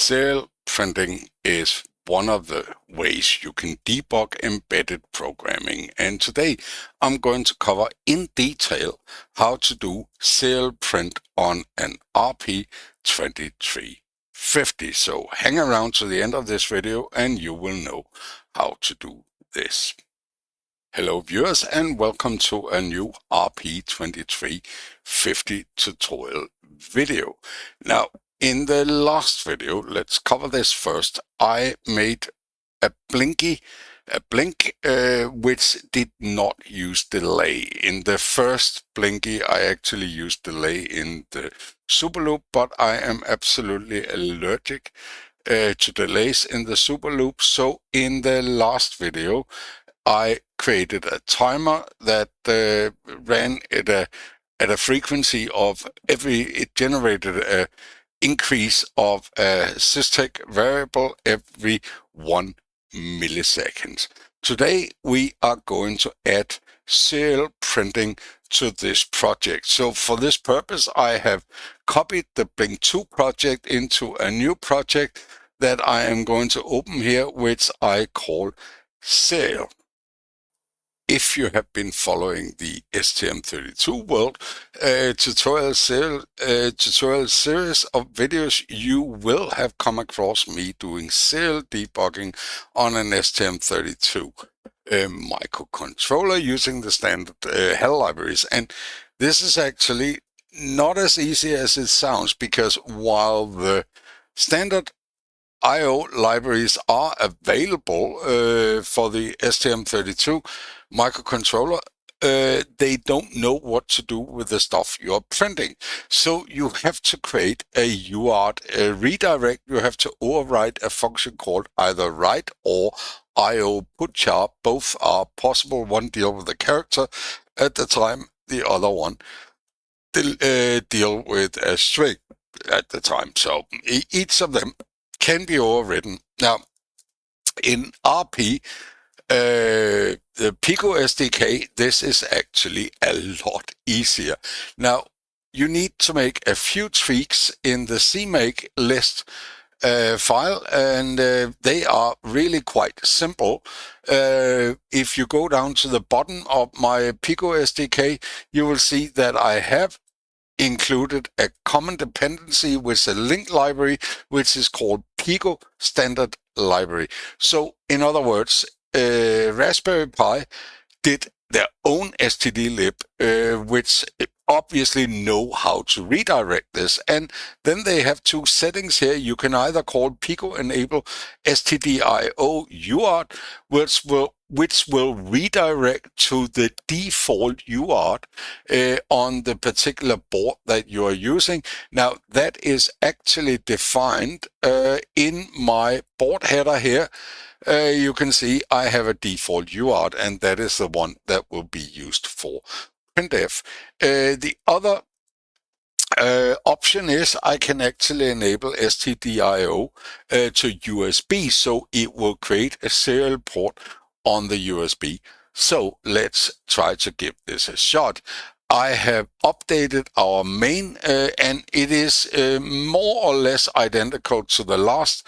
Serial printing is one of the ways you can debug embedded programming, and today I'm going to cover in detail how to do serial print on an RP2350. So hang around to the end of this video and you will know how to do this. Hello viewers, and welcome to a new RP2350 tutorial video. Now, in the last video, let's cover this first. I made a blink which did not use delay. In the first blinky, I actually used delay in the super loop, but I am absolutely allergic to delays in the super loop. So in the last video, I created a timer that ran at a frequency of it generated a increase of a sysdig variable every 1 millisecond. Today we are going to add serial printing to this project. So for this purpose, I have copied the Blink2 project into a new project that I am going to open here, which I call serial. If you have been following the STM32 world tutorial series of videos, you will have come across me doing serial debugging on an STM32 microcontroller using the standard HAL libraries. And this is actually not as easy as it sounds, because while the standard I/O libraries are available for the STM32 microcontroller, they don't know what to do with the stuff you're printing. So you have to create a UART redirect. You have to override a function called either write or IO put char. Both are possible. One deal with the character at the time, the other one deal with a string at the time. So each of them can be overridden. Now, in RP, the pico-sdk, this is actually a lot easier. Now, you need to make a few tweaks in the CMakeList file, and they are really quite simple. If you go down to the bottom of my pico-sdk, you will see that I have included a common dependency with a link library, which is called Pico Standard Library. So in other words, Raspberry Pi did their own stdlib, which obviously know how to redirect this. And then they have two settings here. You can either call pico enable stdio UART, which will redirect to the default UART on the particular board that you are using. Now, that is actually defined in my board header here. You can see I have a default UART, and that is the one that will be used for printf. The other option is I can actually enable stdio to USB, so it will create a serial port on the USB. So let's try to give this a shot. I have updated our main, and it is more or less identical to the last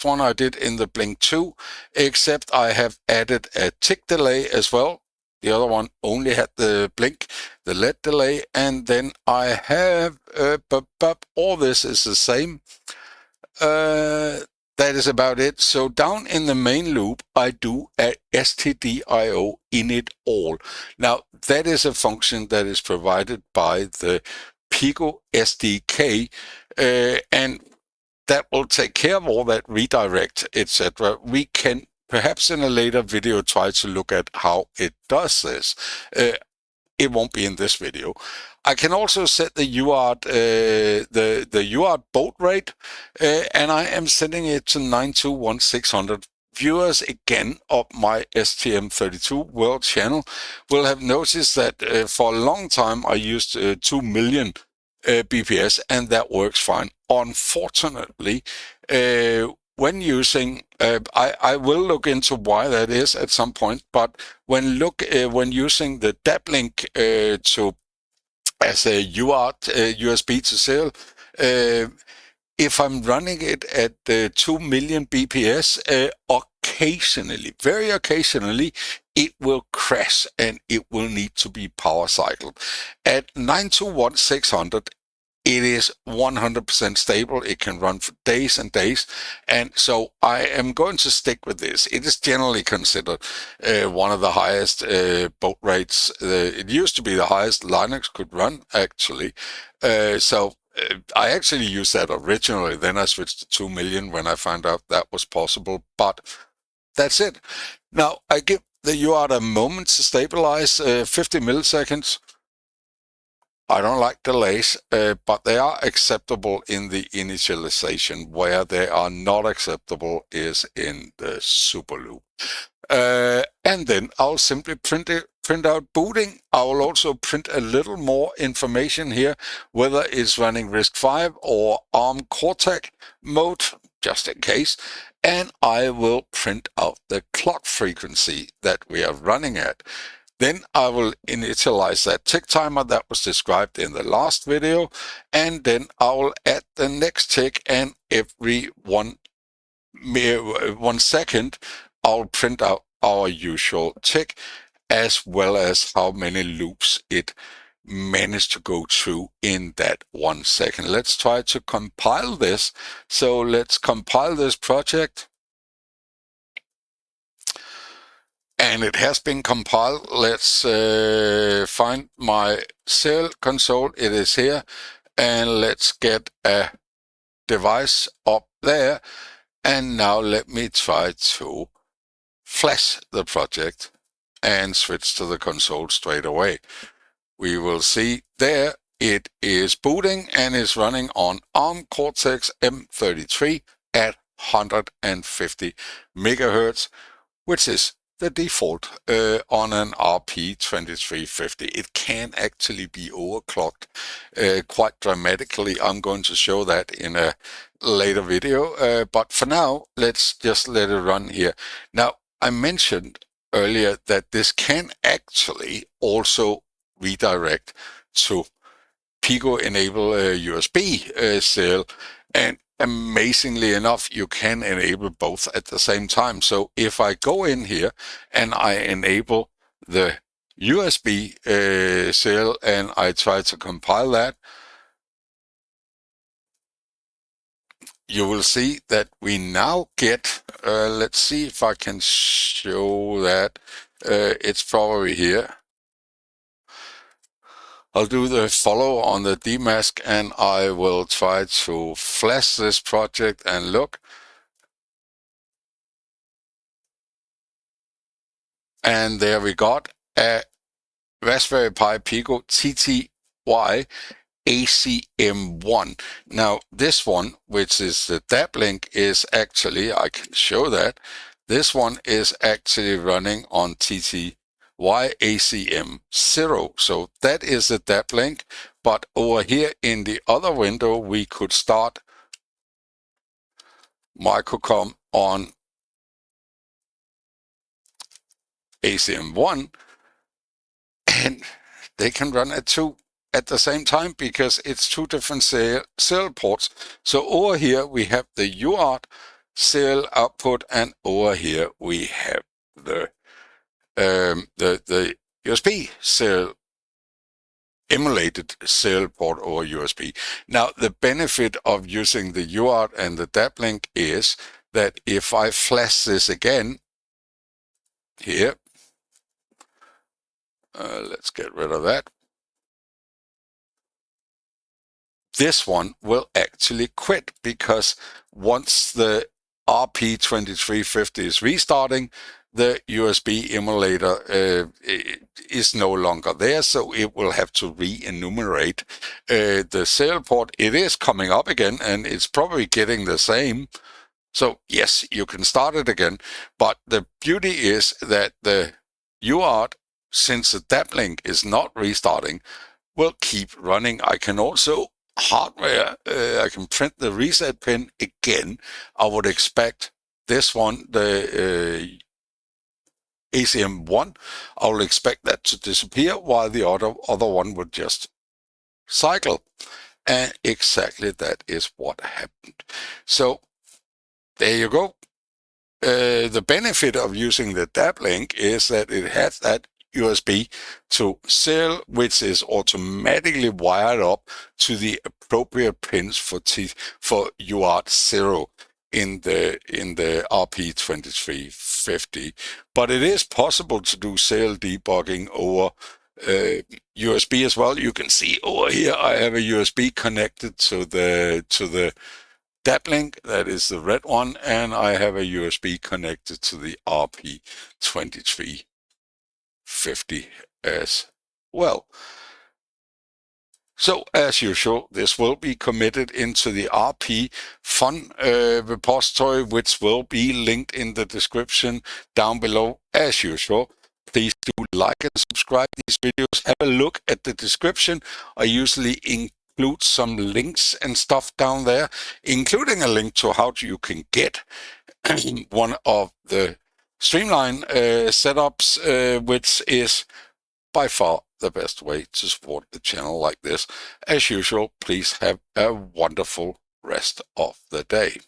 one I did in the Blink2, except I have added a tick delay as well. The other one only had the blink, the LED delay, and then I have all this is the same. That is about it. So down in the main loop, I do a stdio init all. Now, that is a function that is provided by the pico-sdk, and that will take care of all that redirect, etc. We can perhaps in a later video try to look at how it does this. It won't be in this video. I can also set the UART, the UART baud rate, and I am setting it to 921,600. Viewers again of my STM32 World channel will have noticed that for a long time I used 2 million BPS, and that works fine. Unfortunately, when using, I will look into why that is at some point, but when using the DAP link as a UART USB to serial, if I'm running it at 2 million BPS, occasionally, very occasionally, it will crash and it will need to be power cycled. At 921,600, it is 100% stable. It can run for days and days. And so I am going to stick with this. It is generally considered one of the highest baud rates. It used to be the highest Linux could run, actually. I actually used that originally. Then I switched to 2 million when I found out that was possible. But that's it. Now, I give the UART a moment to stabilize, 50 milliseconds. I don't like delays, but they are acceptable in the initialization. Where they are not acceptable is in the super loop. And then I'll simply print out booting. I will also print a little more information here, whether it's running RISC-V or ARM Cortex mode, just in case. And I will print out the clock frequency that we are running at. Then I will initialize that tick timer that was described in the last video, and then I will add the next tick, and every one second I'll print out our usual tick, as well as how many loops it managed to go through in that 1 second. Let's try to compile this. So let's compile this project. And it has been compiled. Let's find my serial console. It is here. And let's get a device up there. And now let me try to flash the project and switch to the console straight away. We will see there it is booting and is running on ARM Cortex M33 at 150 megahertz, which is the default on an RP2350. It can actually be overclocked quite dramatically. I'm going to show that in a later video, but for now, let's just let it run here. Now, I mentioned earlier that this can actually also redirect to Pico enable USB serial, and amazingly enough, you can enable both at the same time. So if I go in here and I enable the USB serial and I try to compile that, you will see that we now get, let's see if I can show that. It's probably here. I'll do the follow on the dmask and I will try to flash this project and look. And there we got a Raspberry Pi Pico TTY ACM1. Now this one, which is the DAP link, is actually, I can show that, this one is actually running on TTY ACM0. So that is the DAP link, but over here in the other window, we could start microcom on ACM1, and they can run at 2 at the same time because it's 2 different serial ports. So over here we have the UART serial output, and over here we have the USB serial, emulated serial port over USB. Now the benefit of using the UART and the DAP link is that if I flash this again here, let's get rid of that. This one will actually quit because once the RP2350 is restarting, the USB emulator is no longer there, so it will have to re-enumerate the serial port. It is coming up again, and it's probably getting the same. So yes, you can start it again, but the beauty is that the UART, since the DAP link is not restarting, will keep running. I can also hardware, I can print the reset pin again. I would expect this one, the ACM1, I will expect that to disappear while the other one would just cycle. And exactly that is what happened. So there you go. The benefit of using the DAP link is that it has that USB to serial, which is automatically wired up to the appropriate pins for UART 0 in the RP2350. But it is possible to do serial debugging over USB as well. You can see over here I have a USB connected to the DAP link, that is the red one, and I have a USB connected to the RP2350 as well. So as usual, this will be committed into the RP fun repository, which will be linked in the description down below. As usual, please do like and subscribe these videos. Have a look at the description. I usually include some links and stuff down there, including a link to how you can get one of the Streamline setups, which is by far the best way to support the channel like this. As usual, please have a wonderful rest of the day.